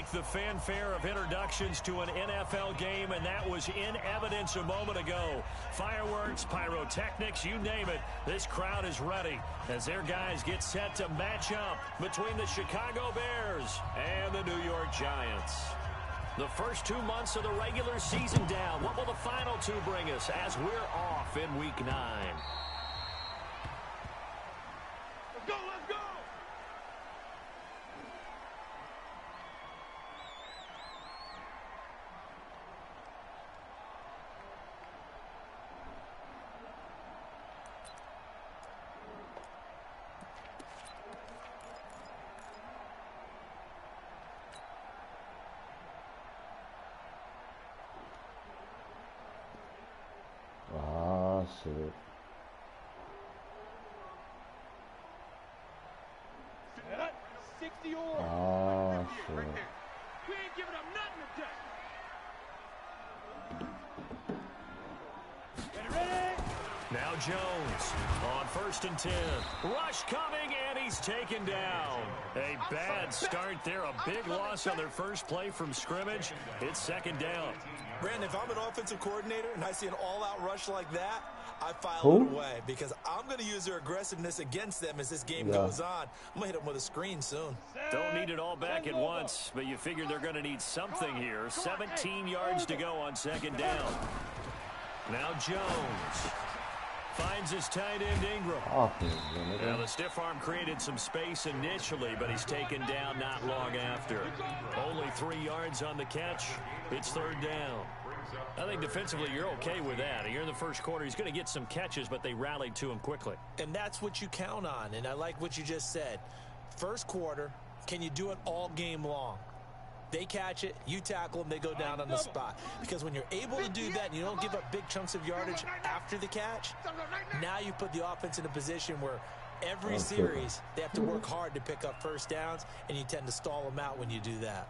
like the fanfare of introductions to an NFL game, and that was in evidence a moment ago. Fireworks, pyrotechnics, you name it, this crowd is ready as their guys get set to match up between the Chicago Bears and the New York Giants. The first 2 months of the regular season down. What will the final two bring us as we're off in Week 9? Let's go, let's go! Ah, shit. Set. 60 or. Ah, shit. We ain't giving up nothing today. Ready, ready? Now Jones on 1st and 10. Rush coming, and he's taken down. A bad start there. A big loss on their first play from scrimmage. It's 2nd down. Brandon, if I'm an offensive coordinator and I see an all-out rush like that, I file it away because I'm going to use their aggressiveness against them as this game goes on. I'm going to hit them with a screen soon. Don't need it all back at once, but you figure they're going to need something here. 17 yards to go on 2nd down. Now Jones finds his tight end Ingram. Now the stiff arm created some space initially, but he's taken down not long after. Only 3 yards on the catch. It's 3rd down. I think defensively you're okay with that. You're in the first quarter. He's going to get some catches, but they rallied to him quickly. And that's what you count on, and I like what you just said. First quarter, can you do it all game long? They catch it, you tackle them, they go down on the spot. Because when you're able to do that and you don't give up big chunks of yardage after the catch, now you put the offense in a position where every series they have to work hard to pick up first downs, and you tend to stall them out when you do that.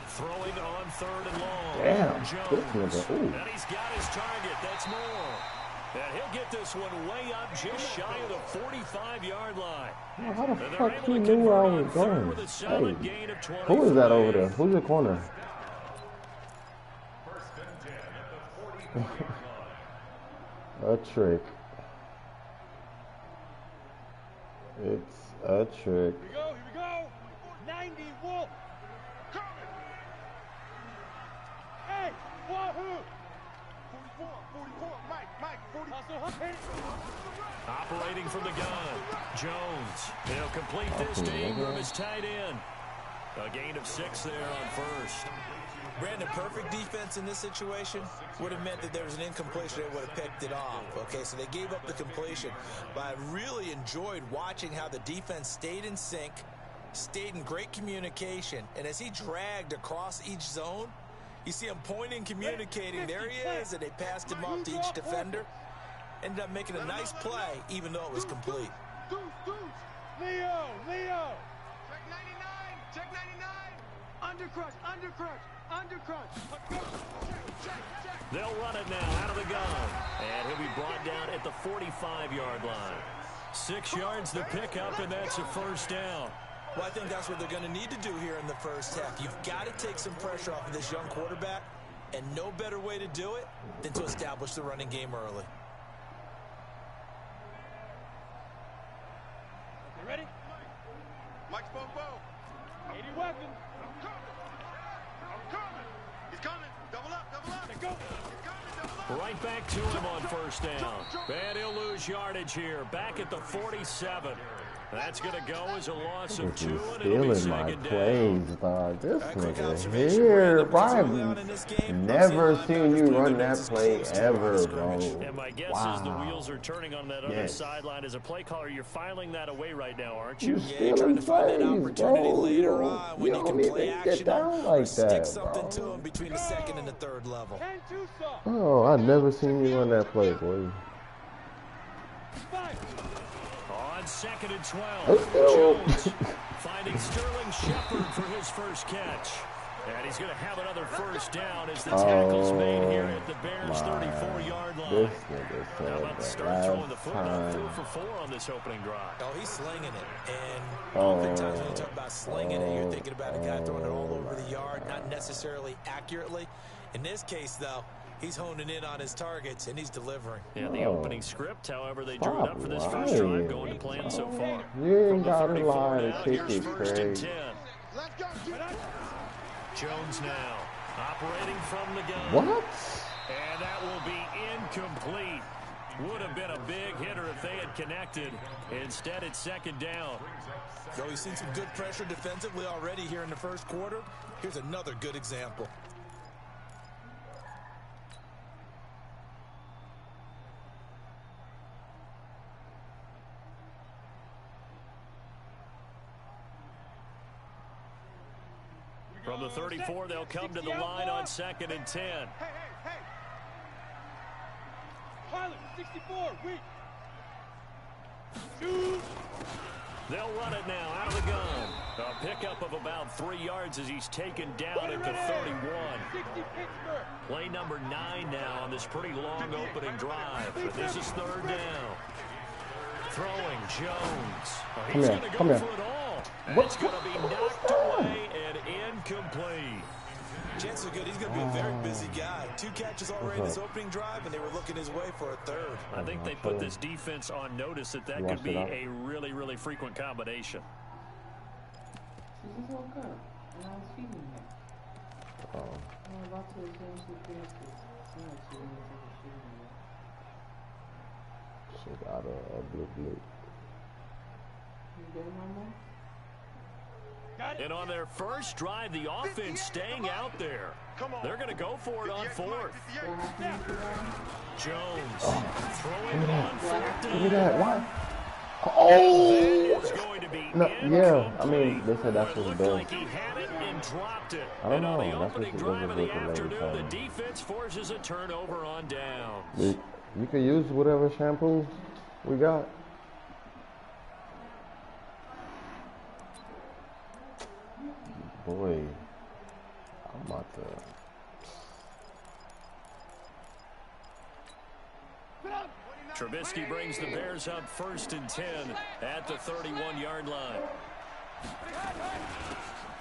Throwing on 3rd and long. Damn. Jones. And he's got his target. That's more. And he'll get this one way up just shy of the 45-yard line. Oh, how the fuck he knew where I was going? Hey, who is that over there? Who's the corner? A trick. It's a trick. Here we go, here we go. 90 Wolf. Hey, wahoo! 44, Mike, 40. Operating from the gun. Jones. He'll complete this to Ingram as tight end. A gain of 6 there on 1st. Brandon, perfect defense in this situation would have meant that there was an incompletion that would have picked it off. Okay, so they gave up the completion. But I really enjoyed watching how the defense stayed in sync, stayed in great communication, and as he dragged across each zone, you see him pointing, communicating. There he is, and they passed him off to each defender. Ended up making a nice play, even though it was complete. Leo! Check 99! Undercrush! They'll run it now out of the gun. And he'll be brought down at the 45-yard line. 6 yards to pick up, and that's a 1st down. Well, I think that's what they're going to need to do here in the first half. You've got to take some pressure off of this young quarterback, and no better way to do it than to establish the running game early. You ready? Mike's Bobo. 80 weapons. I'm coming. He's coming. Double up. Let's go. Right back to him on 1st down. And he'll lose yardage here. Back at the 47. That's going to go as a loss of 2, and it'll be 2nd plays, dog. This nigga here, bro. I've never seen you run that play ever, bro. And my guess is the wheels are turning on that other sideline. As a play caller, you're filing that away right now, aren't you? You're stealing plays, bro. You don't even get down like that, bro. Between the 2nd and the 3rd level. Oh, I've never seen you run that play, boy. On 2nd and 12, Jones finding Sterling Shepard for his first catch. And he's going to have another first down as the tackle's made here at the Bears' 34-yard line. This nigga How about the said start that throwing the last football? 4 time. for 4 on this opening drive. Oh, he's slinging it. And oftentimes when you talk about slinging it, you're thinking about a guy throwing it all over the yard, not necessarily accurately. In this case, though, he's honing in on his targets, and he's delivering. Yeah, the opening script, however, they drew it up for this first drive going to plan so far. You ain't From the got a 34 line now, to kick here's it, first and Craig. 10. Let's go. Jones now operating from the gun. What? And that will be incomplete. Would have been a big hitter if they had connected. Instead, it's second down. So we've seen some good pressure defensively already here in the first quarter. Here's another good example. From the 34, they'll come to the line on 2nd and 10. Hey. Pilot, 64, weak. Shoot. They'll run it now out of the gun. A pickup of about 3 yards as he's taken down at the 31. 60 Pittsburgh. Play number 9 now on this pretty long opening drive. But this is 3rd down. Throwing Jones. He's going to go for it all. And it's going to be knocked away and incomplete. Chances are good. He's going to be a very busy guy. 2 catches already in his opening drive, and they were looking his way for a 3rd. I think they put this defense on notice that could be a really, really frequent combination. She just woke up, and I was feeding her. I'm about to eventually finish this. Seems like she didn't take a shit yet. She got a blue. You good, Mama? And on their first drive, the offense staying out there. They're going to go for it on 4th. Jones throwing it on 4th down. Look at that. What? Oh! It's going to be No, yeah. I mean, incomplete. they said that's It what looked it does. like he had it and dropped it. I don't And on know. the That's what opening she drive of does the with the lady afternoon, the time. defense forces a turnover on downs. You can use whatever shampoo we got. Boy, I'm about to. Trubisky brings the Bears up 1st and 10 at the 31-yard line.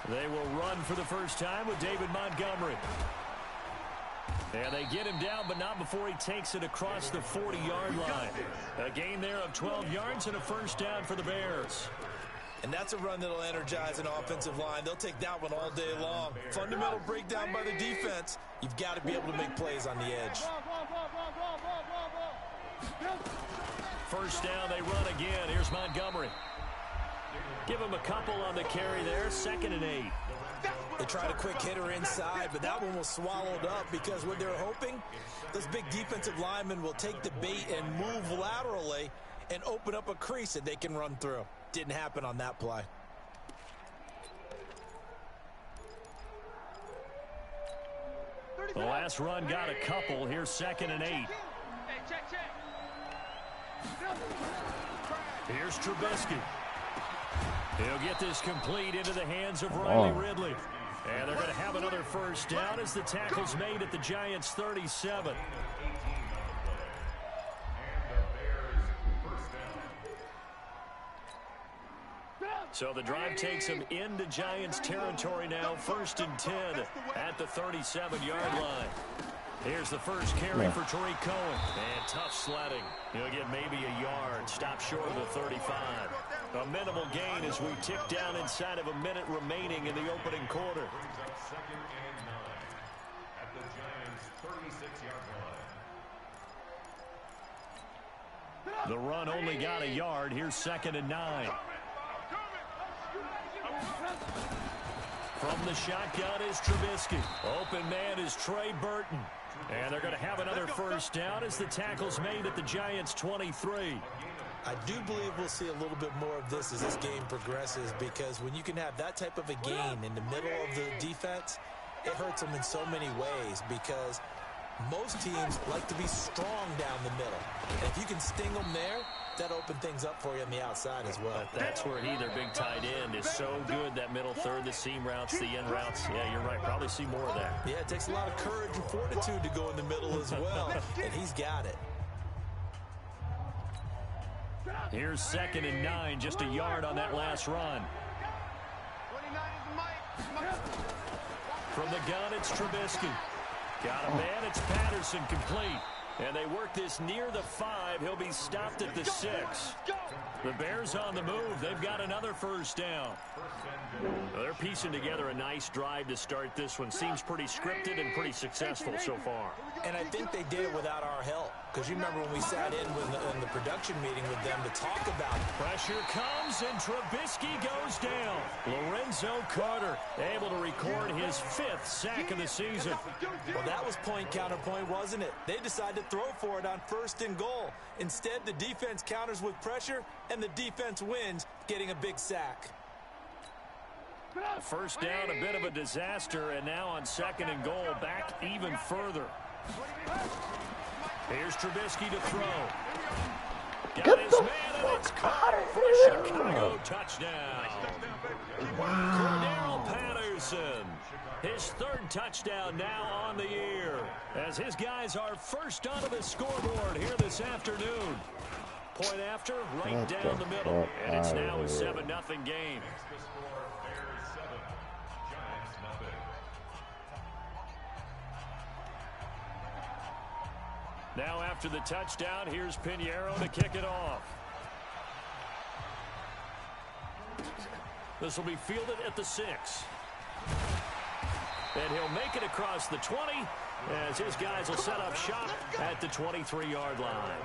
They will run for the first time with David Montgomery. And they get him down, but not before he takes it across the 40-yard line. A gain there of 12 yards and a first down for the Bears. And that's a run that'll energize an offensive line. They'll take that one all day long. Fundamental breakdown by the defense. You've got to be able to make plays on the edge. First down, they run again. Here's Montgomery. Give him a couple on the carry there. 2nd and 8. They tried a quick hitter inside, but that one was swallowed up because what they were hoping, this big defensive lineman will take the bait and move laterally and open up a crease that they can run through. Didn't happen on that play. The last run got a couple. Here's 2nd and 8. Hey, check. Here's Trubisky. He'll get this complete into the hands of Riley Ridley. And they're going to have another first down as the tackle's made at the Giants' 37. So the drive takes them into Giants territory now. 1st and 10 at the 37-yard line. Here's the first carry for Tariq Cohen. And tough sledding. He'll get maybe a yard. Stop short of the 35. A minimal gain as we tick down inside of a minute remaining in the opening quarter. The run only got a yard. Here's 2nd and 9. From the shotgun is Trubisky. Open man is Trey Burton. And they're going to have another first down as the tackle's made at the Giants' 23. I do believe we'll see a little bit more of this as this game progresses, because when you can have that type of a gain in the middle of the defense, it hurts them in so many ways, because most teams like to be strong down the middle. And if you can sting them there, that opened things up for you on the outside as well. But that's where their big tight end, is so good. That middle third, the seam routes, the end routes. Yeah, you're right. Probably see more of that. Yeah, it takes a lot of courage and fortitude to go in the middle as well, and he's got it. Here's 2nd and 9, just a yard on that last run. 29 is Mike. From the gun, it's Trubisky. Got a man, it's Patterson, complete. And they work this near the 5. He'll be stopped at the 6. The Bears on the move. They've got another first down. Well, they're piecing together a nice drive to start this one. Seems pretty scripted and pretty successful so far. And I think they did it without our help. Because you remember when we sat in the production meeting with them to talk about it. Pressure comes, and Trubisky goes down. Lorenzo Carter able to record his 5th sack of the season. Well, that was point counterpoint, wasn't it? They decided to throw for it on 1st and goal. Instead, the defense counters with pressure, and the defense wins, getting a big sack. First down, a bit of a disaster, and now on 2nd and goal, back even further. Here's Trubisky to throw. Got his man, and it's caught for a Chicago touchdown. Cordero Patterson, his 3rd touchdown now on the year, as his guys are first onto the scoreboard here this afternoon. Point after, right down the middle, and it's now a 7-0 game. Now after the touchdown, here's Pinheiro to kick it off. This will be fielded at the 6. And he'll make it across the 20 as his guys will set up shop at the 23-yard line.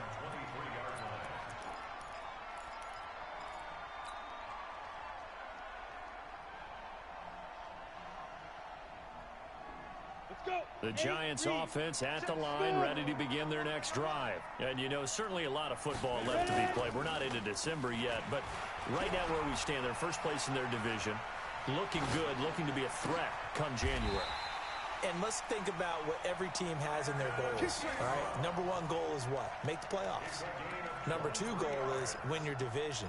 The Giants offense at the line, ready to begin their next drive. And, you know, certainly a lot of football left to be played. We're not into December yet, but right now where we stand, they're first place in their division. Looking good, looking to be a threat come January. And let's think about what every team has in their goals, all right? Number 1 goal is what? Make the playoffs. Number 2 goal is win your division.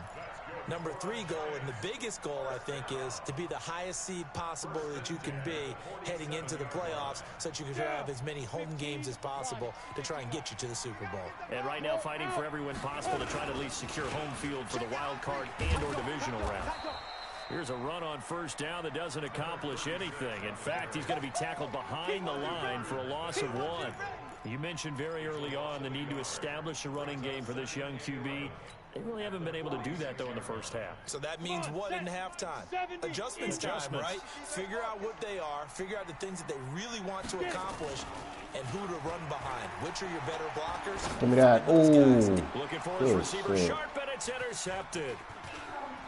Number 3 goal, and the biggest goal, I think, is to be the highest seed possible that you can be heading into the playoffs so that you can have as many home games as possible to try and get you to the Super Bowl. And right now fighting for every win possible to try to at least secure home field for the wild card and or divisional round. Here's a run on first down that doesn't accomplish anything. In fact, he's going to be tackled behind the line for a loss of 1. You mentioned very early on the need to establish a running game for this young QB. They really haven't been able to do that, though, in the first half. So that means what in halftime? Adjustments time, right? Figure out what they are, figure out the things that they really want to accomplish, and who to run behind. Which are your better blockers? Give me that. Ooh. Looking for his receiver sharp, and it's intercepted.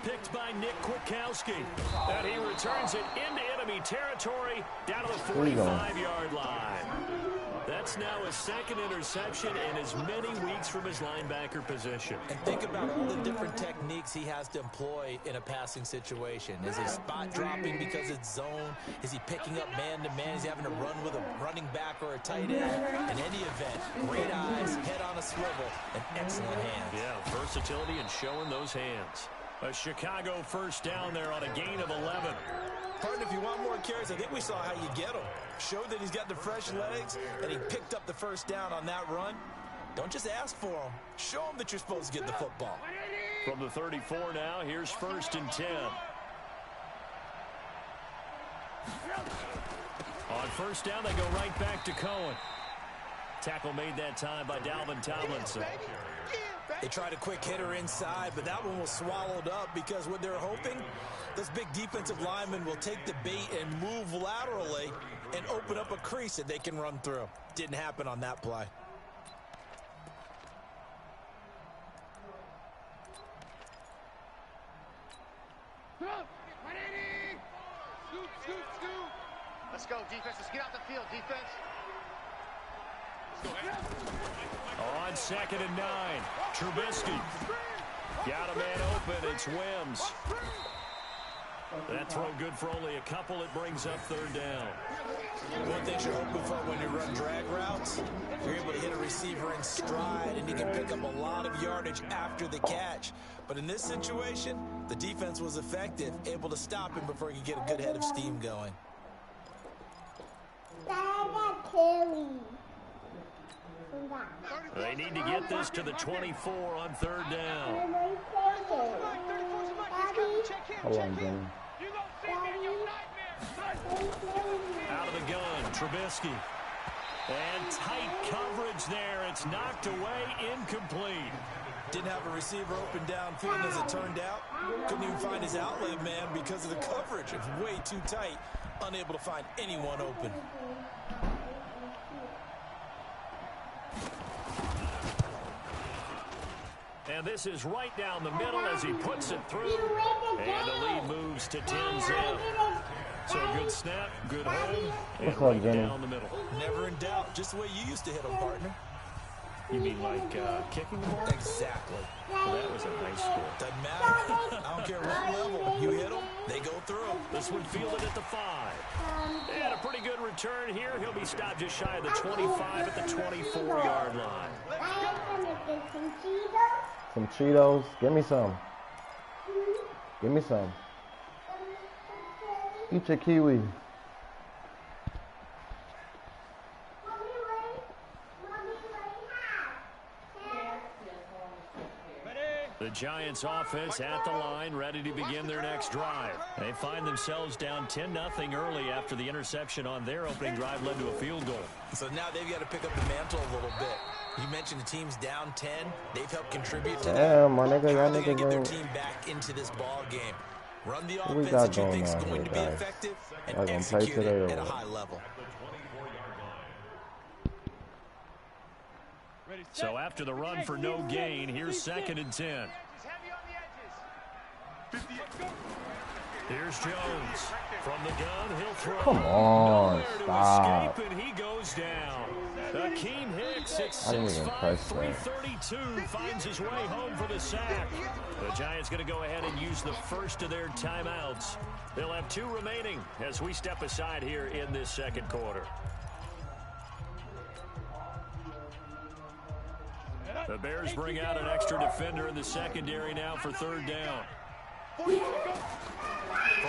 Picked by Nick Kwiatkowski. And he returns it into enemy territory down to the 45-yard line. That's now his 2nd interception in as many weeks from his linebacker position. And think about all the different techniques he has to employ in a passing situation. Is he spot dropping because it's zone? Is he picking up man-to-man? Is he having to run with a running back or a tight end? In any event, great eyes, head on a swivel, and excellent hands. Yeah, versatility and showing those hands. A Chicago first down there on a gain of 11. Partner, if you want more carries, I think we saw how you get him. Showed that he's got the fresh legs, and he picked up the first down on that run. Don't just ask for him. Show him that you're supposed to get the football. From the 34 now, here's 1st and 10. On first down, they go right back to Cohen. Tackle made that time by Dalvin Tomlinson. They tried a quick hitter inside, but that one was swallowed up because what they're hoping, those big defensive linemen will take the bait and move laterally and open up a crease that they can run through. Didn't happen on that play. Let's go, defense. Let's get out the field, defense. On 2nd and 9, Trubisky. Got a man open, it's Wims. That throw good for only a couple. It brings up third down. One thing you're hoping for when you run drag routes, you're able to hit a receiver in stride, and you can pick up a lot of yardage after the catch. But in this situation, the defense was effective, able to stop him before he could get a good head of steam going. They need to get this to the 24 on third down. Hold on, Jimmy. Out of the gun, Trubisky. And tight coverage there. It's knocked away, incomplete. Didn't have a receiver open downfield as it turned out. Couldn't even find his outlet man because of the coverage. It's way too tight. Unable to find anyone open. And this is right down the middle as he puts it through. And the lead moves to 10-0. So good snap, good hold, and right down the middle. Never in doubt. Just the way you used to hit them, partner. You mean like kicking the ball? Exactly. Well, that was a nice score. Doesn't matter. I don't care what level. You hit them, they go through. This one fielded at the 5. And a pretty good return here. He'll be stopped just shy of the 25 at the 24-yard line. Some Cheetos. Give me some. Give me some. Eat your kiwi. The Giants offense at the line, ready to begin their next drive. They find themselves down 10-0 early after the interception on their opening drive led to a field goal. So now they've got to pick up the mantle a little bit. You mentioned the team's down 10. They've helped contribute to that. Damn, my nigga, How y'all are they going to get their niggas team back into this ball game? Run the we offense got that you going think is on going here, to be guys? effective Y'all and gonna play execute today it or at a what? high level. So after the run for no gain, here's 2nd and 10. Here's Jones. From the gun, he'll throw. Come on, Nowhere to stop. escape, and he goes down. Akeem Hicks at I didn't even 6'5", press that. 332 finds his way home for the sack. The Giants going to go ahead and use the first of their timeouts. They'll have 2 remaining as we step aside here in this second quarter. The Bears bring out an extra defender in the secondary now for third down. From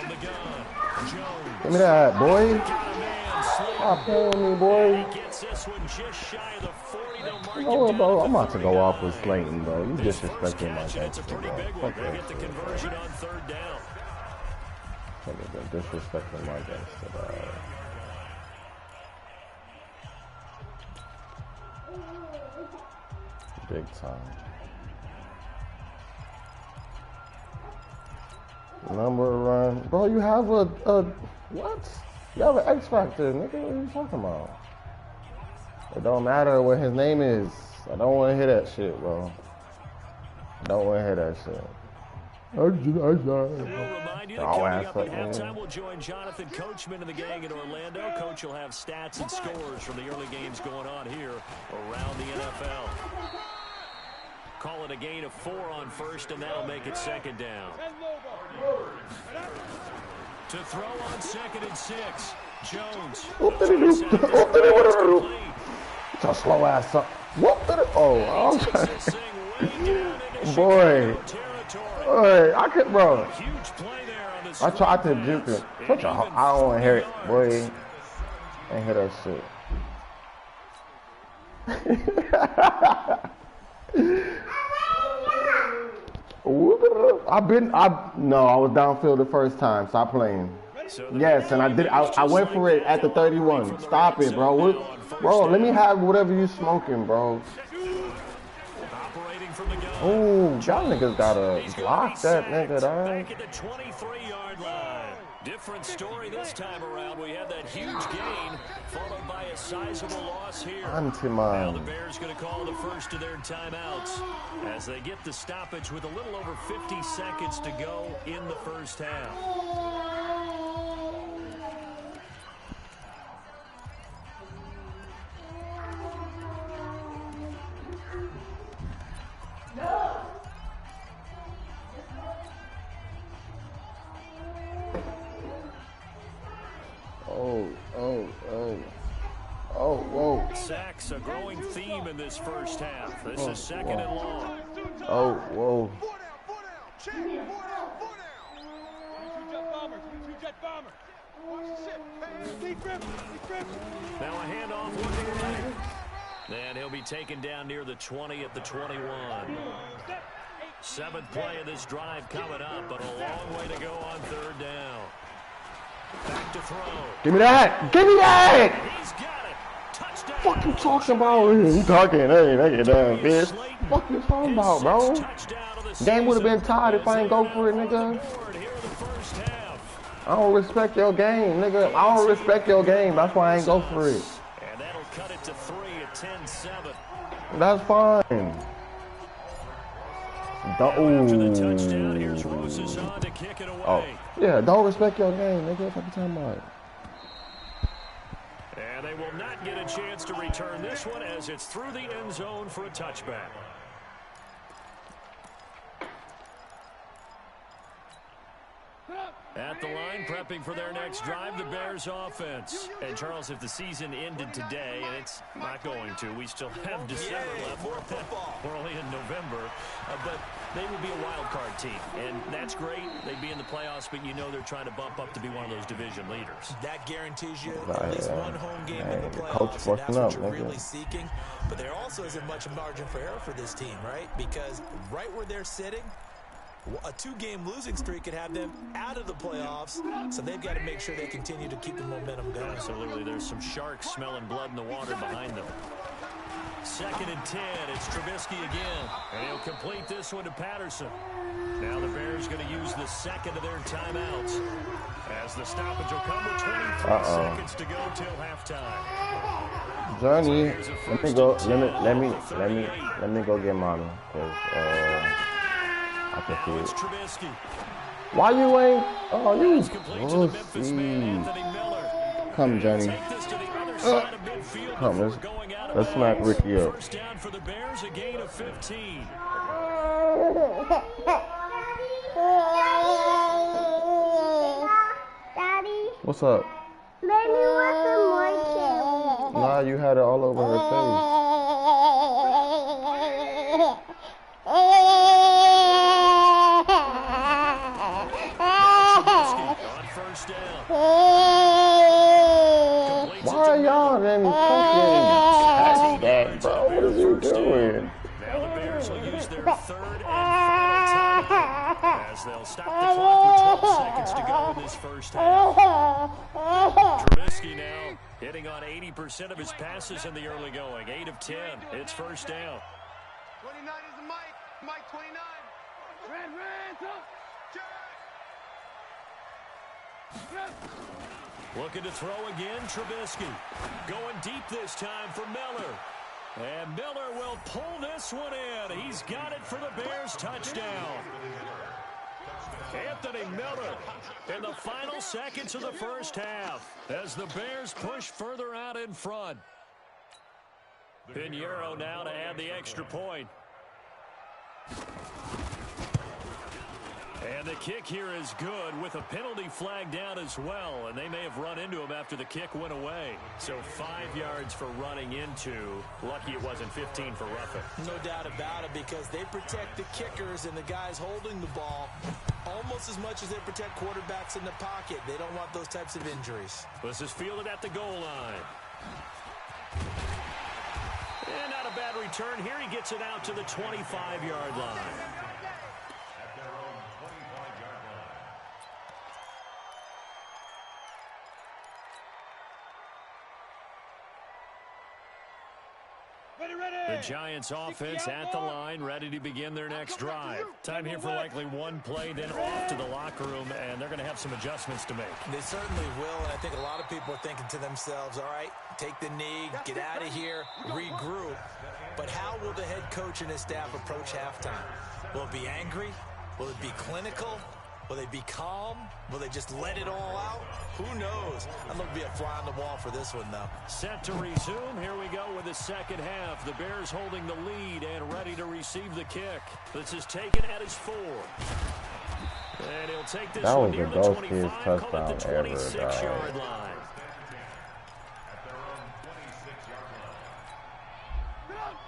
the gun, Jones. Give me that, boy. Got a man, Stop playing me, boy. he gets this one just shy of the 40. They'll mark Oh, him bro, down I'm about to go 39. off with Slayton, bro. You His first disrespecting my catch, and it's a gangster, pretty bro. big one. Fuck They that get the shit, bro. conversion on third down. Nigga disrespecting my gangster, bro. Big time. Number run. Bro, you have a what? You have an X Factor, nigga. What are you talking about? It don't matter what his name is. I don't want to hear that shit, bro. I don't want to hear that shit. We'll remind you that Oh, coming ass up at up, man. halftime, we'll join Jonathan Coachman and the gang in Orlando. Coach will have stats and scores from the early games going on here around the NFL. Call it a gain of 4 on first, and that'll make it 2nd down. To throw on 2nd and 6, Jones. It's a slow ass up. What the? Oh, I'm boy. Boy, I could, bro. Huge play there on the I tried to juke it. I don't want to hear it, boy. I hear that shit. No, I was downfield the first time. Stop playing. Yes, and I did. I went for it at the 31. Stop it, bro. Bro, let me have whatever you smoking, bro. Operating from the gun. Ooh, y'all niggas gotta block that nigga, dog. Back at the 23-yard line. Different story this time around. We had that huge gain, followed by a sizable loss here. Now the Bears going to call the first of their timeouts as they get the stoppage with a little over 50 seconds to go in the first half. growing theme in this first half. This is second and long. Oh, whoa. 2 jet bombers. 2 jet bombers. Now a handoff looking right. And he'll be taken down near the 20 at the 21. Seventh play of this drive coming up, but a long way to go on third down. Back to throw. Give me that! Give me that! He's got it. Touchdown. What you talking about? You talking? Hey, make it down, bitch. What you talking about, bro? Game would have been tied if I ain't go for it, nigga. I don't respect your game, nigga. I don't respect your game. That's why I ain't go for it. And that'll cut it to 3 at 10-7. That's fine. After the touchdown, here's Roses on to kick it away. Oh, yeah, don't respect your game, nigga. What you talking about? And they will not get a chance to return this one as it's through the end zone for a touchback. At the line, prepping for their next drive, the Bears offense. And Charles, if the season ended today, and it's not going to, we still have December left. We're only in November, but they would be a wild card team, and that's great. They'd be in the playoffs, but you know they're trying to bump up to be one of those division leaders. That guarantees you at least one home game in the Coach playoffs, and that's what you're nigga. really seeking. But there also isn't much margin for error for this team, right? Because right where they're sitting, a 2-game losing streak could have them out of the playoffs, so they've got to make sure they continue to keep the momentum going. Absolutely. There's some sharks smelling blood in the water behind them. 2nd and 10. It's Trubisky again, and he'll complete this one to Patterson. Now the Bears going to use the second of their timeouts as the stoppage will come with 23 seconds to go till halftime. Johnny, let me go. Let me go get mommy, cause I can see it. Trubisky. Why you ain't? Oh, you pussy. Come, Johnny. Come, let's smack Ricky up. First down for the Bears, a gain of 15. Daddy. What's up? Let me want some more chips. Nah, you had it all over her face. Why are y'all then fucking catch that, bro? What are you doing? Now the Bears will use their third and final timeout as they'll stop the clock with 12 seconds to go in this first half. Trubisky now hitting on 80% of his passes in the early going. 8 of 10. It's first down. 29 is the Mike. Mike 29. Looking to throw again, Trubisky. Going deep this time for Miller. And Miller will pull this one in. He's got it for the Bears touchdown. Anthony Miller in the final seconds of the first half as the Bears push further out in front. Pinheiro now to add the extra point. And the kick here is good with a penalty flag down as well. And they may have run into him after the kick went away. So 5 yards for running into. Lucky it wasn't 15 for roughing. No doubt about it, because they protect the kickers and the guys holding the ball almost as much as they protect quarterbacks in the pocket. They don't want those types of injuries. This is fielded at the goal line. And not a bad return. Here he gets it out to the 25-yard line. The Giants offense at the line, ready to begin their next drive. Time here for likely one play, then off to the locker room, and they're going to have some adjustments to make. They certainly will, and I think a lot of people are thinking to themselves, all right, take the knee, get out of here, regroup. But how will the head coach and his staff approach halftime? Will it be angry? Will it be clinical? Will they be calm? Will they just let it all out? Who knows? I'd love to be a fly on the wall for this one, though. Set to resume. Here we go with the second half. The Bears holding the lead and ready to receive the kick. This is taken at his 4. And he'll take this one near the 25, call it the 26-yard line.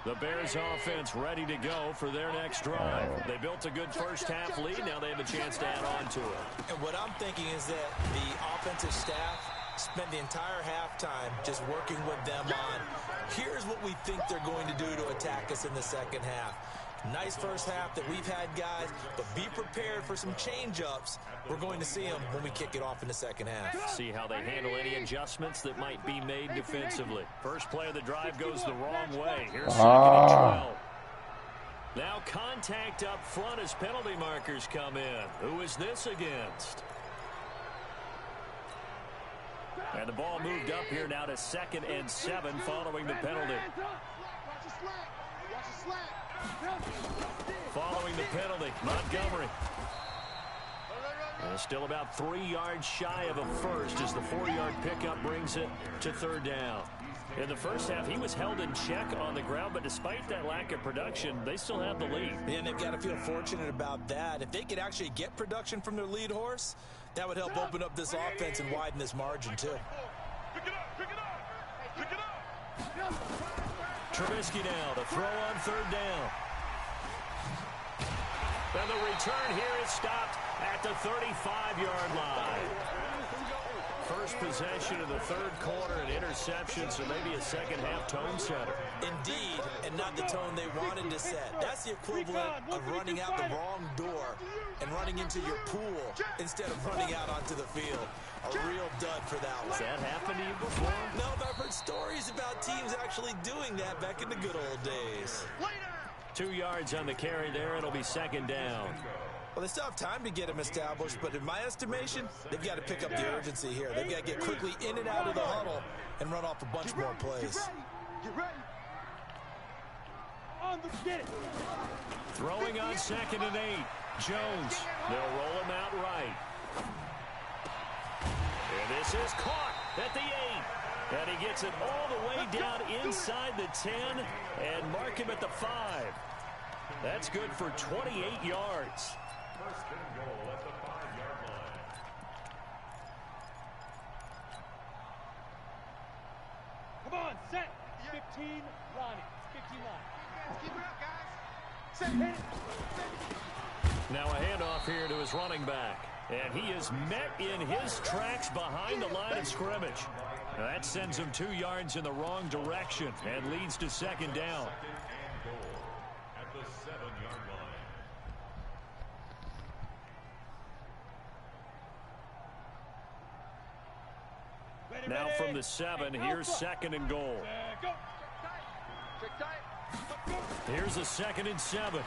The Bears offense ready to go for their next drive. They built a good first-half lead. Now they have a chance to add on to it. And what I'm thinking is that the offensive staff spent the entire halftime just working with them on, here's what we think they're going to do to attack us in the second half. Nice first half that we've had, guys, but be prepared for some change-ups. We're going to see them when we kick it off in the second half. See how they handle any adjustments that might be made defensively. First play of the drive goes the wrong way. Here's second and 12. Now contact up front as penalty markers come in. Who is this against? And the ball moved up here now to 2nd and 7 following the penalty. Following the penalty, Montgomery. And still about 3 yards shy of a first as the 4-yard pickup brings it to 3rd down. In the first half, he was held in check on the ground, but despite that lack of production, they still have the lead. And they've got to feel fortunate about that. If they could actually get production from their lead horse, that would help open up this offense and widen this margin, too. Trubisky now to throw on 3rd down. And the return here is stopped at the 35-yard line. First possession of the 3rd quarter, an interception, so maybe a second-half tone setter. Indeed, and not the tone they wanted to set. That's the equivalent of running out the wrong door and running into your pool instead of running out onto the field. A real dud for that one. Has that happened to you before? No, but I've heard stories about teams actually doing that back in the good old days. 2 yards on the carry there. It'll be 2nd down. Well, they still have time to get them established, but in my estimation, they've got to pick up the urgency here. They've got to get quickly in and out of the huddle and run off a bunch more plays. Get ready. On the get it. Throwing on 2nd and 8. Jones. They'll roll him out right. And this is caught at the 8. And he gets it all the way down inside the 10 and mark him at the 5. That's good for 28 yards. First and goal at the 5-yard line. Come on, set. 15, Ronnie. 15 line. Keep it up, guys. Set, hit it. Now a handoff here to his running back. And he is met in his tracks behind the line of scrimmage. Now that sends him 2 yards in the wrong direction and leads to 2nd down. And goal at the 7-yard line. Now from the 7, here's 2nd and goal. Go. Check tight. Here's a 2nd and 7.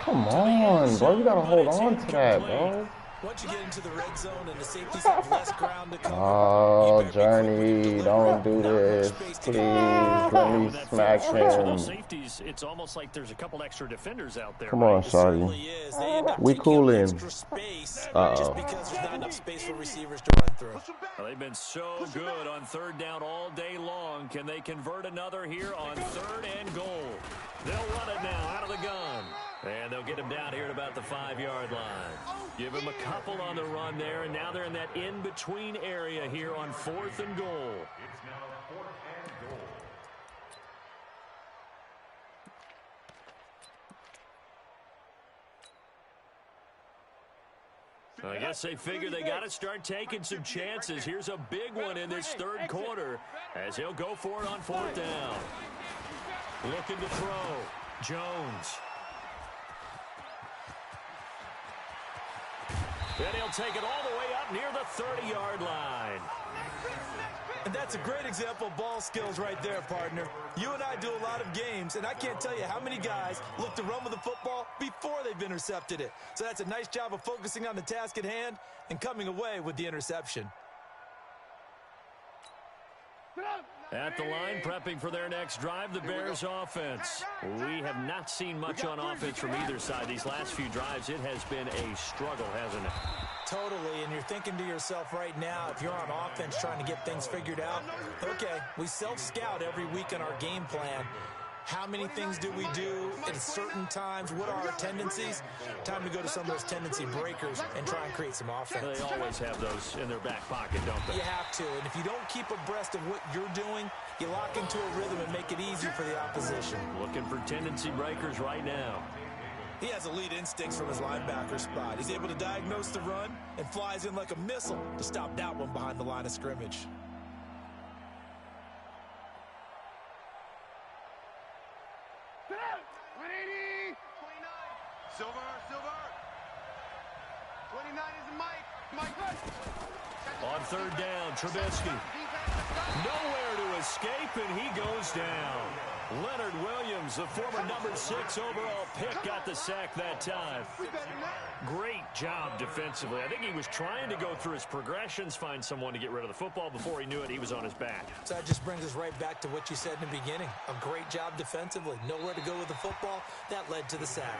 Come on, bro. You gotta hold on to that, bro. Once you get into the red zone and the safeties have less ground to cover. Oh, Journey, don't do this. Please, let me smack him. Safeties, it's almost like there's a couple extra defenders out there. Come on, Shawty. We coolin'. Just because there's not enough space for receivers to run through. Well, they've been so good on 3rd down all day long. Can they convert another here on 3rd and goal? They'll run it now out of the gun. And they'll get him down here at about the 5-yard line. Give him a couple on the run there, and now they're in that in-between area here on 4th and goal. It's now 4th and goal. I guess they figure they got to start taking some chances. Here's a big one in this 3rd quarter as he'll go for it on 4th down. Looking to throw. Jones. And he'll take it all the way up near the 30-yard line. And that's a great example of ball skills right there, partner. You and I do a lot of games, and I can't tell you how many guys look to run with the football before they've intercepted it. So that's a nice job of focusing on the task at hand and coming away with the interception. At the line, prepping for their next drive, the Bears offense. We have not seen much on offense from either side. These last few drives, it has been a struggle, hasn't it? Totally, and you're thinking to yourself right now, if you're on offense trying to get things figured out, okay, we self-scout every week on our game plan. How many things do we do at certain times? What are our tendencies? Time to go to some of those tendency breakers and try and create some offense. They always have those in their back pocket, don't they? You have to, and if you don't keep abreast of what you're doing, you lock into a rhythm and make it easy for the opposition. Looking for tendency breakers right now. He has elite instincts from his linebacker spot. He's able to diagnose the run and flies in like a missile to stop that one behind the line of scrimmage. Silver. 29 is Mike. On third down, Trubisky. Nowhere to escape, and he goes down. Leonard Williams, the former number 6 overall pick, got the sack that time. Great job defensively. I think he was trying to go through his progressions, find someone to get rid of the football. Before he knew it, he was on his back. So that just brings us right back to what you said in the beginning. A great job defensively. Nowhere to go with the football. That led to the sack.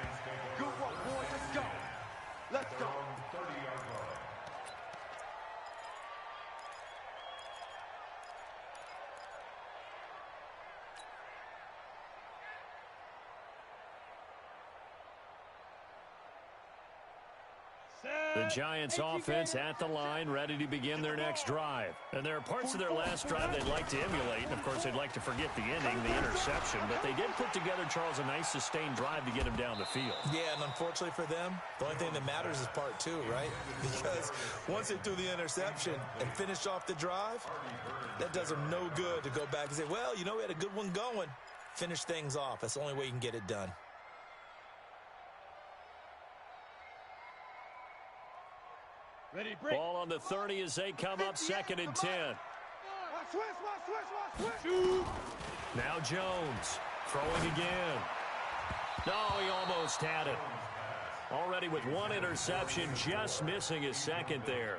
Good work, boys. Let's go. Let's go. The Giants offense at the line, ready to begin their next drive. And there are parts of their last drive they'd like to emulate. And, of course, they'd like to forget the ending, the interception. But they did put together, Charles, a nice sustained drive to get him down the field. Yeah, and unfortunately for them, the only thing that matters is part 2, right? Because once they threw the interception and finished off the drive, that does them no good to go back and say, well, you know, we had a good one going. Finish things off. That's the only way you can get it done. Ready, break. Ball on the 30 as they come up 2nd and 10. Shoot. Now Jones throwing again. No, he almost had it. Already with one interception, just missing his second there.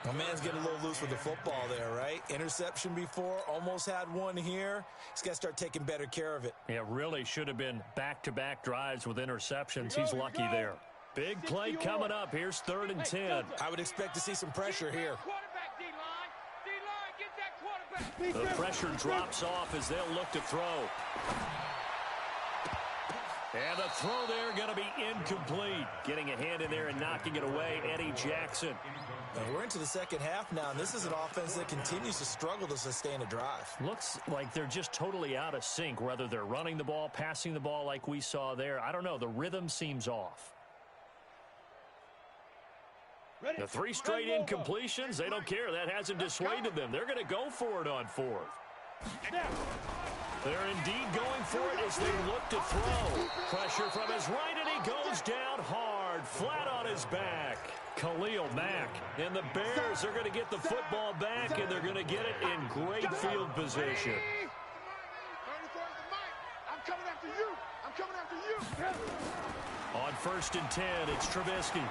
My man's getting a little loose with the football there, right? Interception before, almost had one here. He's got to start taking better care of it. Yeah, really should have been back-to-back drives with interceptions. He's lucky there. Big play coming up. Here's 3rd and 10. I would expect to see some pressure here. Quarterback, D-line. Get that quarterback. The pressure drops off as they'll look to throw. And the throw there going to be incomplete. Getting a hand in there and knocking it away, Eddie Jackson. And we're into the second half now, and this is an offense that continues to struggle to sustain a drive. Looks like they're just totally out of sync, whether they're running the ball, passing the ball like we saw there. I don't know. The rhythm seems off. The 3 straight incompletions, they don't care. That hasn't dissuaded them. They're going to go for it on 4th. They're indeed going for it as they look to throw. Pressure from his right, and he goes down hard, flat on his back. Khalil Mack. And the Bears are going to get the football back, and they're going to get it in great field position. I'm coming after you. I'm coming after you. On 1st and 10, it's Trubisky.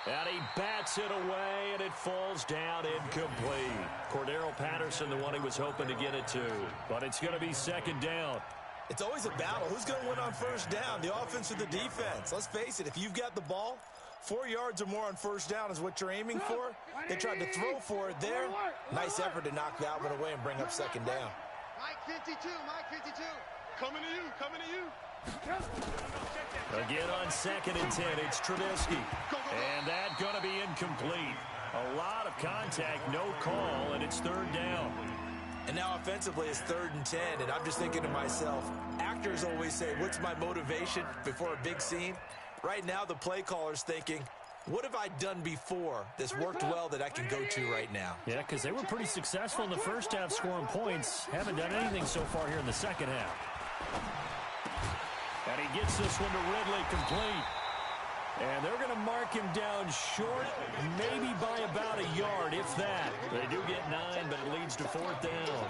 And he bats it away, and it falls down incomplete. Cordero Patterson, the one he was hoping to get it to. But it's going to be 2nd down. It's always a battle. Who's going to win on 1st down, the offense or the defense? Let's face it, if you've got the ball, 4 yards or more on 1st down is what you're aiming for. They tried to throw for it there. Nice effort to knock that one away and bring up 2nd down. Mike 52. Coming to you. Again on 2nd and 10, it's Trubisky. And that's going to be incomplete. A lot of contact, no call, and it's 3rd down. And now offensively it's 3rd and 10, and I'm just thinking to myself, actors always say, what's my motivation before a big scene? Right now the play caller's thinking, what have I done before that's worked well that I can go to right now? Yeah, because they were pretty successful in the first half scoring points. Haven't done anything so far here in the second half. And he gets this one to Ridley complete. And they're going to mark him down short, maybe by about a yard, if that. They do get 9, but it leads to 4th down.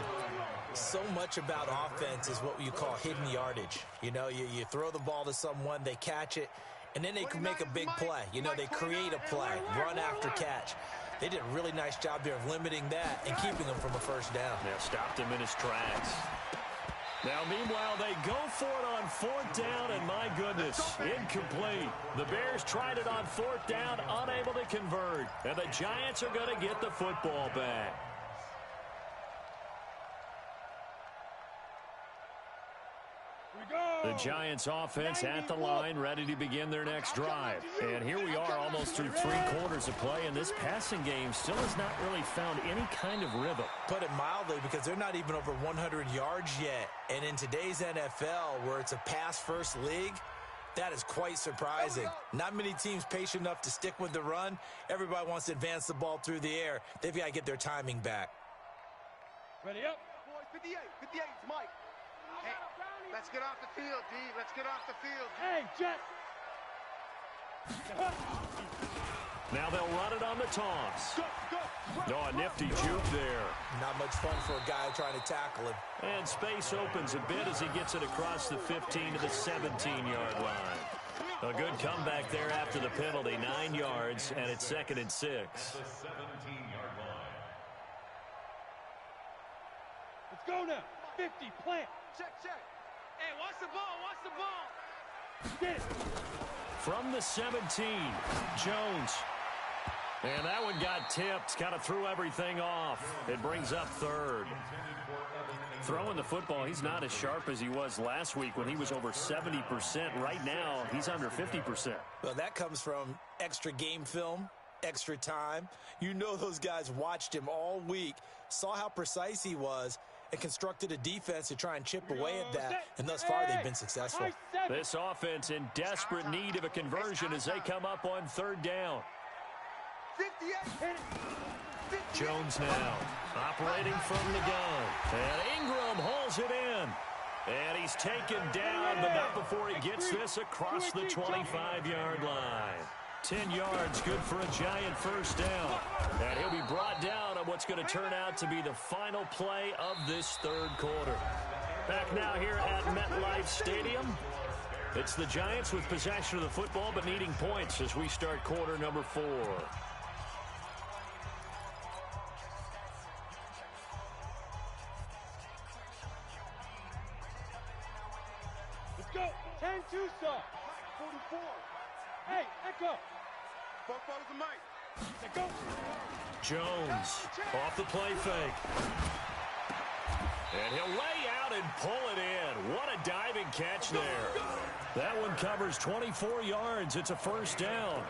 So much about offense is what you call hidden yardage. You know, you throw the ball to someone, they catch it, and then they can make a big play. You know, they create a play, run after catch. They did a really nice job there of limiting that and keeping him from a 1st down. Yeah, stopped him in his tracks. Now, meanwhile, they go for it on 4th down, and my goodness, incomplete. The Bears tried it on 4th down, unable to convert. And the Giants are going to get the football back. The Giants offense at the line, ready to begin their next drive. And here we are almost through 3 quarters of play, and this passing game still has not really found any kind of rhythm. Put it mildly, because they're not even over 100 yards yet. And in today's NFL, where it's a pass-first league, that is quite surprising. Not many teams patient enough to stick with the run. Everybody wants to advance the ball through the air. They've got to get their timing back. Ready up. Boys, 58. 58, it's Mike. Hey, let's get off the field, D. Let's get off the field. Hey, Jet. Now they'll run it on the toss. Go, go. Oh, a nifty juke there. Not much fun for a guy trying to tackle him. And space opens a bit as he gets it across the 15 to the 17-yard line. A good comeback there after the penalty. 9 yards, and it's 2nd and 6. The 17-yard line. Let's go now. 50, plant. Check, check. Hey, watch the ball, watch the ball. Get it. From the 17, Jones. And that one got tipped, kind of threw everything off. It brings up 3rd. Throwing the football, he's not as sharp as he was last week when he was over 70%. Right now, he's under 50%. Well, that comes from extra game film, extra time. You know those guys watched him all week, saw how precise he was, and constructed a defense to try and chip away at that. And thus far, they've been successful. This offense in desperate need of a conversion as they come up on 3rd down. 58. Jones now operating from the gun. And Ingram hauls it in. And he's taken down, but not before he gets this across the 25-yard line. 10 yards, good for a Giant first down. And he'll be brought down on what's going to turn out to be the final play of this 3rd quarter. Back now here at MetLife Stadium. It's the Giants with possession of the football, but needing points as we start quarter number 4. Let's go. 10 Tucson. 44. Hey, Echo. Both balls to Mike. Let's go. Jones off the play fake. And he'll lay out and pull it in. What a diving catch there. That one covers 24 yards. It's a first down.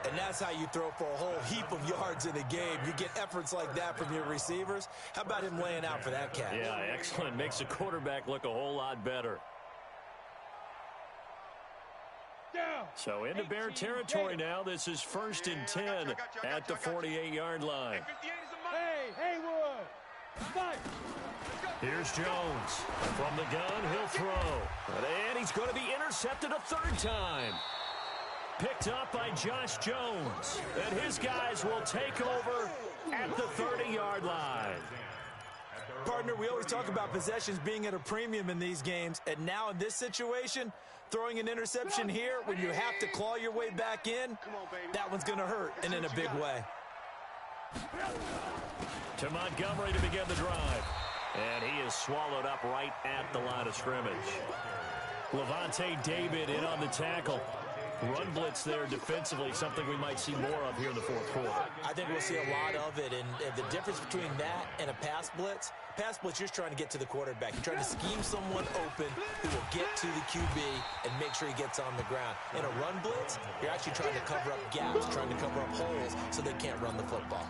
And that's how you throw for a whole heap of yards in a game. You get efforts like that from your receivers. How about him laying out for that catch? Yeah, excellent. Makes the quarterback look a whole lot better. Down. So into Bear territory now. This is 1st and 10 at the 48-yard line. 58 is a Mike. Hey, Haywood. Fight. Here's Jones. From the gun, he'll throw. And he's going to be intercepted a 3rd time. Picked up by Josh Jones. And his guys will take over at the 30-yard line. Partner, we always talk about possessions being at a premium in these games. And now in this situation, throwing an interception here when you have to claw your way back in, that one's going to hurt, and in a big way. To Montgomery to begin the drive. And he is swallowed up right at the line of scrimmage. Levante David in on the tackle. Run blitz there defensively, something we might see more of here in the 4th quarter. I think we'll see a lot of it, and the difference between that and a pass blitz, you're just trying to get to the quarterback. You're trying to scheme someone open who will get to the QB and make sure he gets on the ground. In a run blitz, you're actually trying to cover up gaps, trying to cover up holes so they can't run the football.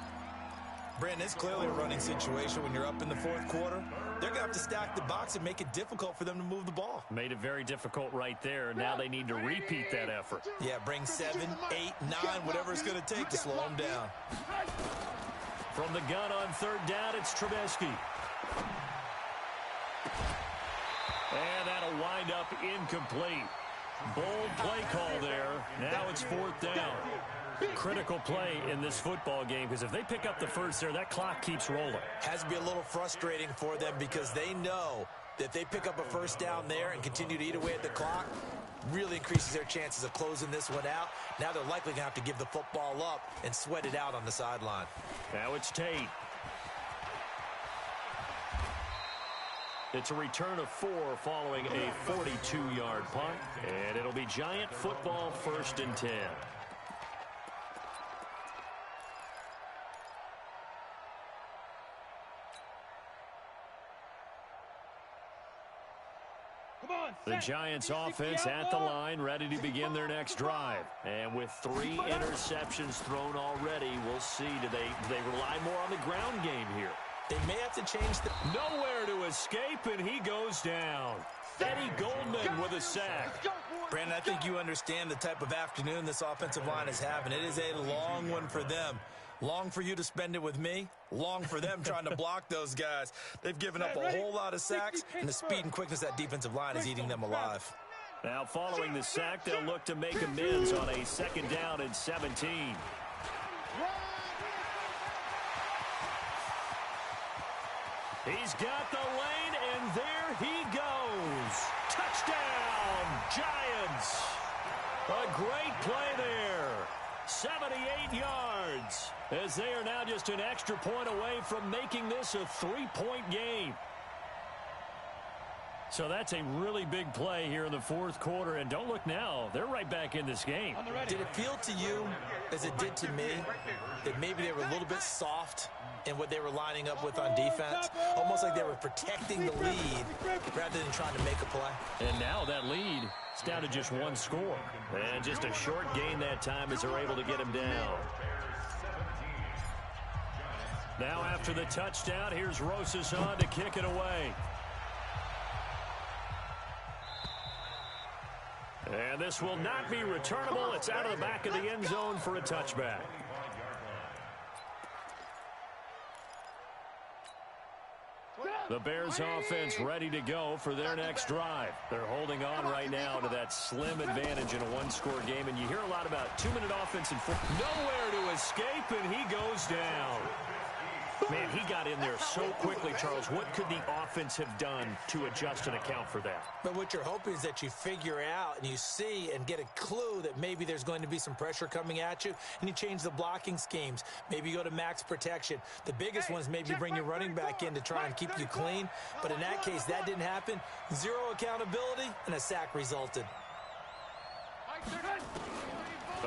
Brandon, it's clearly a running situation when you're up in the 4th quarter. They're going to have to stack the box and make it difficult for them to move the ball. Made it very difficult right there. Now they need to repeat that effort. Yeah, bring 7, 8, 9, whatever it's going to take to slow them down. From the gun on 3rd down, it's Trubisky. And that'll wind up incomplete. Bold play call there. Now it's 4th down. Critical play in this football game, because if they pick up the first there, that clock keeps rolling. Has to be a little frustrating for them because they know that if they pick up a first down there and continue to eat away at the clock, really increases their chances of closing this one out. Now they're likely going to have to give the football up and sweat it out on the sideline. Now it's Tate. It's a return of 4 following a 42-yard punt, and it'll be Giant football 1st and 10. Come on, The Giants offense at the line, ready to begin their next drive. And with 3 interceptions thrown already, we'll see. Do they rely more on the ground game here? They may have to change the... Nowhere to escape, and he goes down. Eddie Goldman with a sack. Brandon, I think you understand the type of afternoon this offensive line is having. It is a long one for them. Long for you to spend it with me. Long for them trying to block those guys. They've given up a whole lot of sacks, and the speed and quickness of that defensive line is eating them alive. Now, following the sack, they'll look to make amends on a 2nd down and 17. He's got the lane, and there he goes. Touchdown, Giants. A great play there. 78 yards, as they are now just an extra point away from making this a 3-point game. So that's a really big play here in the 4th quarter, and don't look now, they're right back in this game. Did it feel to you, as it did to me, that maybe they were a little bit soft in what they were lining up with on defense? Almost like they were protecting the lead rather than trying to make a play. And now that lead is down to just 1 score. And just a short gain that time as they're able to get him down. Now after the touchdown, here's Rosas on to kick it away. And this will not be returnable. It's out of the back of the end zone for a touchback. The Bears offense ready to go for their next drive. They're holding on right now to that slim advantage in a 1-score game. And you hear a lot about 2-minute offense and nowhere to escape, and he goes down. Man, he got in there so quickly, Charles. What could the offense have done to adjust and account for that? But what you're hoping is that you figure out and you see and get a clue that maybe there's going to be some pressure coming at you, and you change the blocking schemes. Maybe you go to max protection. The biggest ones maybe bring your running back in to try and keep you clean. But in that case, that didn't happen. 0 accountability, and a sack resulted.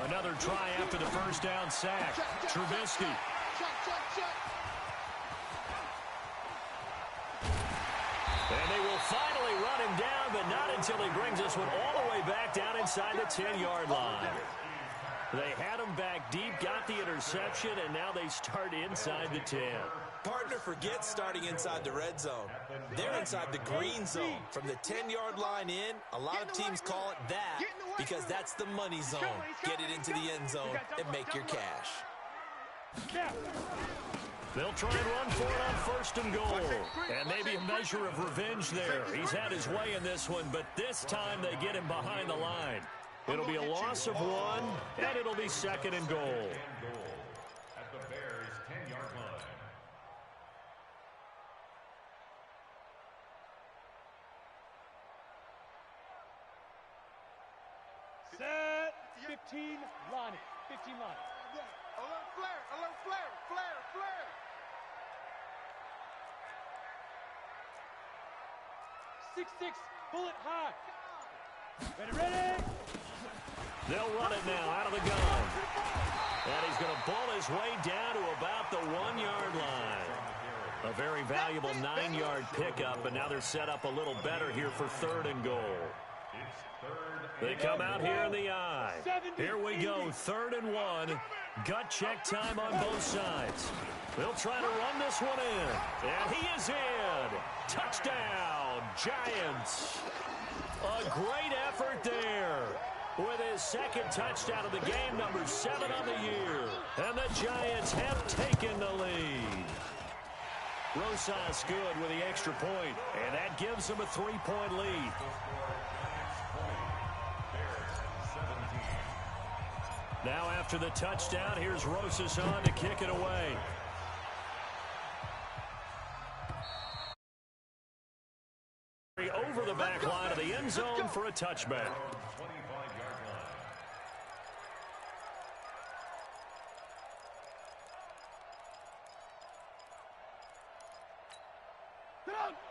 Another try after the 1st down sack. Trubisky. And they will finally run him down, but not until he brings this one all the way back down inside the 10-yard line. They had him back deep, got the interception, and now they start inside the 10. Partner, forget starting inside the red zone. They're inside the green zone. From the 10-yard line in, a lot of teams call it that because that's the money zone. Get it into the end zone and make your cash. They'll try and run for it on 1st and goal. And maybe a measure of revenge there. He's had his way in this one, but this time they get him behind the line. It'll be a loss of 1, and it'll be 2nd and goal. At the Bears' 10-yard line. Set. 15, line it. 15 line. Alert flare, alert flare, flare, flare. 6-6, bullet high. Ready. They'll run it now out of the gun. And he's going to bull his way down to about the 1-yard line. A very valuable 9-yard pickup, and now they're set up a little better here for 3rd and goal. They come out here in the eye. Here we go, 3rd and 1. Gut check time on both sides. They'll try to run this one in. And he is in. Touchdown, Giants. A great effort there. With his 2nd touchdown of the game, number 7 on the year. And the Giants have taken the lead. Rosas good with the extra point, and that gives them a 3-point lead. Now after the touchdown, here's Rosas on to kick it away. Over the back line of the end zone for a touchback.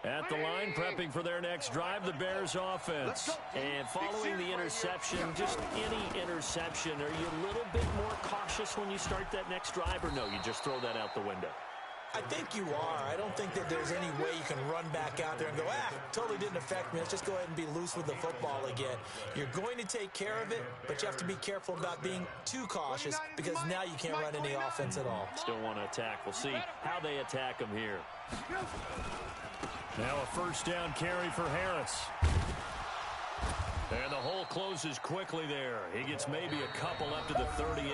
At the line, prepping for their next drive, the Bears offense. And following the interception, just any interception, are you a little bit more cautious when you start that next drive, or no, you just throw that out the window? I think you are. I don't think that there's any way you can run back out there and go, totally didn't affect me. Let's just go ahead and be loose with the football again. You're going to take care of it, but you have to be careful about being too cautious because now you can't run any offense at all. Still want to attack. We'll see how they attack him here. Now a first down carry for Harris. And the hole closes quickly there. He gets maybe a couple up to the 38.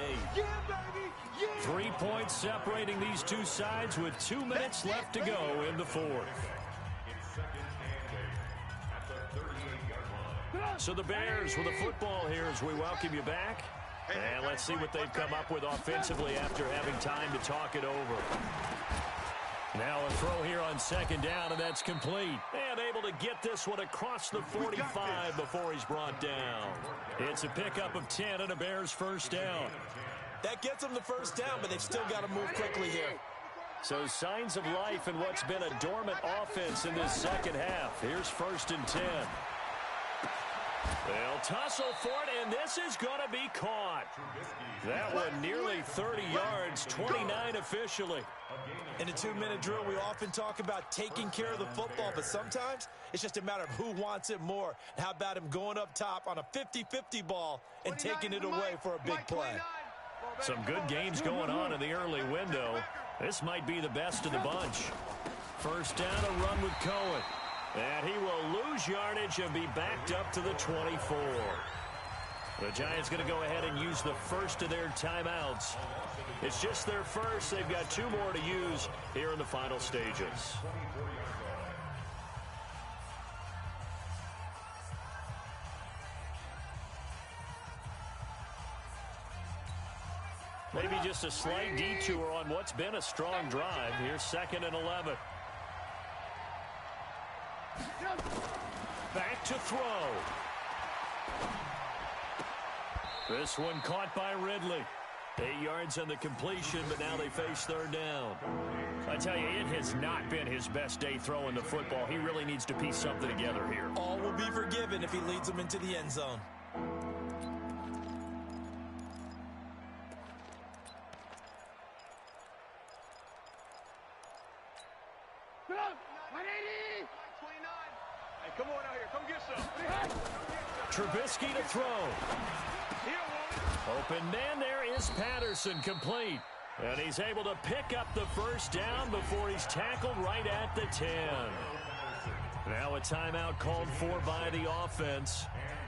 3 points separating these two sides with 2 minutes left to go in the fourth. So the Bears with the football here as we welcome you back. And let's see what they've come up with offensively after having time to talk it over. Now a throw here on second down, and that's complete. And able to get this one across the 45 before he's brought down. It's a pickup of 10 and a Bears first down. That gets them the first down, but they've still got to move quickly here. So signs of life in what's been a dormant offense in this second half. Here's first and 10. They'll tussle for it, and this is going to be caught. That one nearly 30 yards, 29 officially. In a 2-minute drill, we often talk about taking care of the football, but sometimes it's just a matter of who wants it more. And how about him going up top on a 50-50 ball and taking it away for a big play? Some good games going on in the early window. This might be the best of the bunch. First down, a run with Cohen. And he will lose yardage and be backed up to the 24. The Giants going to go ahead and use the first of their timeouts. It's just their first. They've got 2 more to use here in the final stages. Maybe just a slight detour on what's been a strong drive. Here's second and 11. Back to throw. This one caught by Ridley. 8 yards on the completion, but now they face third down. I tell you, it has not been his best day throwing the football. He really needs to piece something together here. All will be forgiven if he leads them into the end zone. Come on out here. Come get some. Trubisky to throw. Open man there is Patterson, complete. And he's able to pick up the first down before he's tackled right at the 10. Now a timeout called for by the offense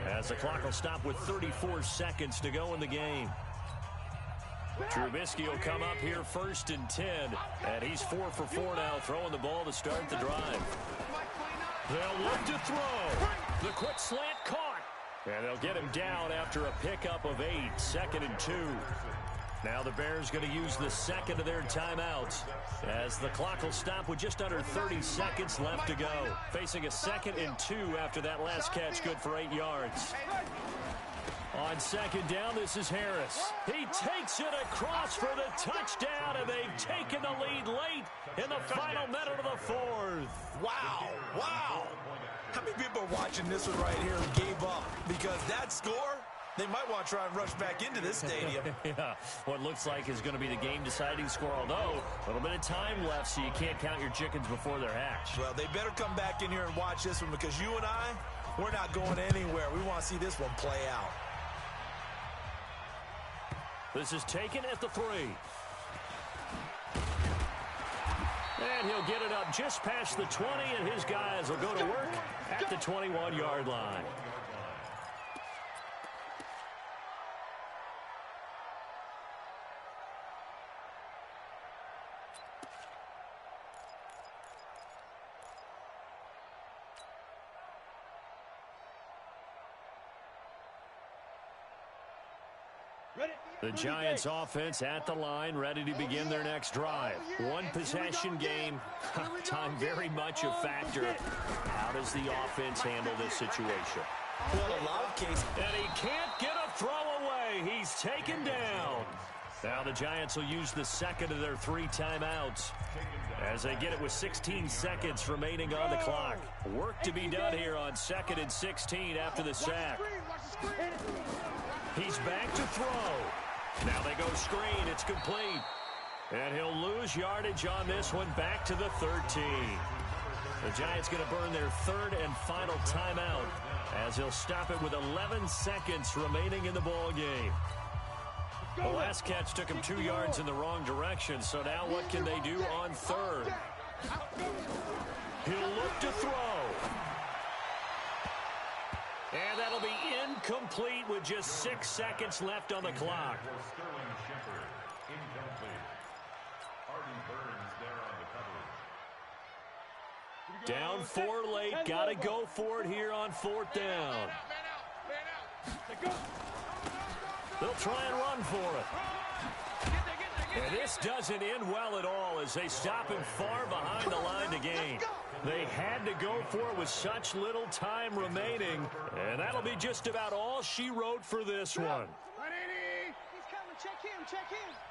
as the clock will stop with 34 seconds to go in the game. Trubisky will come up here first and 10, and he's 4 for 4 now, throwing the ball to start the drive. They'll look to throw. The quick slant caught. And they'll get him down after a pickup of 8, second and 2. Now the Bears going to use the second of their timeouts as the clock will stop with just under 30 seconds left to go. Facing a second and 2 after that last catch, good for 8 yards. On second down, this is Harris. He takes it across for the touchdown, and they've taken the lead late in the final minute of the fourth. Wow, wow. How many people are watching this one right here and gave up? Because that score, they might want to try and rush back into this stadium. Yeah, what looks like is going to be the game-deciding score, although a little bit of time left, so you can't count your chickens before they're hatched. Well, they better come back in here and watch this one because you and I, we're not going anywhere. We want to see this one play out. This is taken at the 3. And he'll get it up just past the 20, and his guys will go to work at the 21-yard line. The Giants offense at the line, ready to begin their next drive. One possession game. Time very much a factor. How does the offense handle this situation? Well, a lot of cases. And he can't get a throw away. He's taken down. Now the Giants will use the second of their 3 timeouts as they get it with 16 seconds remaining on the clock. Work to be done here on second and 16 after the sack. He's back to throw. Now they go screen. It's complete. And he'll lose yardage on this one, back to the 13. The Giants going to burn their third and final timeout as he'll stop it with 11 seconds remaining in the ball game. The last catch took him 2 yards in the wrong direction, so now what can they do on third? He'll look to throw. And that'll be incomplete with just 6 seconds left on the clock. Down 4 late, got to go for it here on 4th down. They'll try and run for it. And this doesn't end well at all as they stop him far behind the line to gain. They had to go for it with such little time remaining, and that'll be just about all she wrote for this one. He's coming. Check him.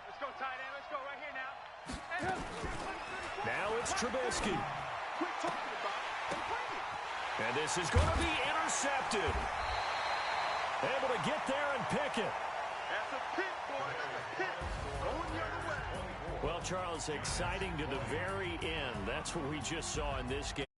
Let's go, tight end. Let's go right here now. Now it's Trubisky. Quit talking about it and bring it. And this is going to be intercepted. Able to get there and pick it. That's a pick, boy. That's a pick. Going the other way. Well, Charles, exciting to the very end. That's what we just saw in this game.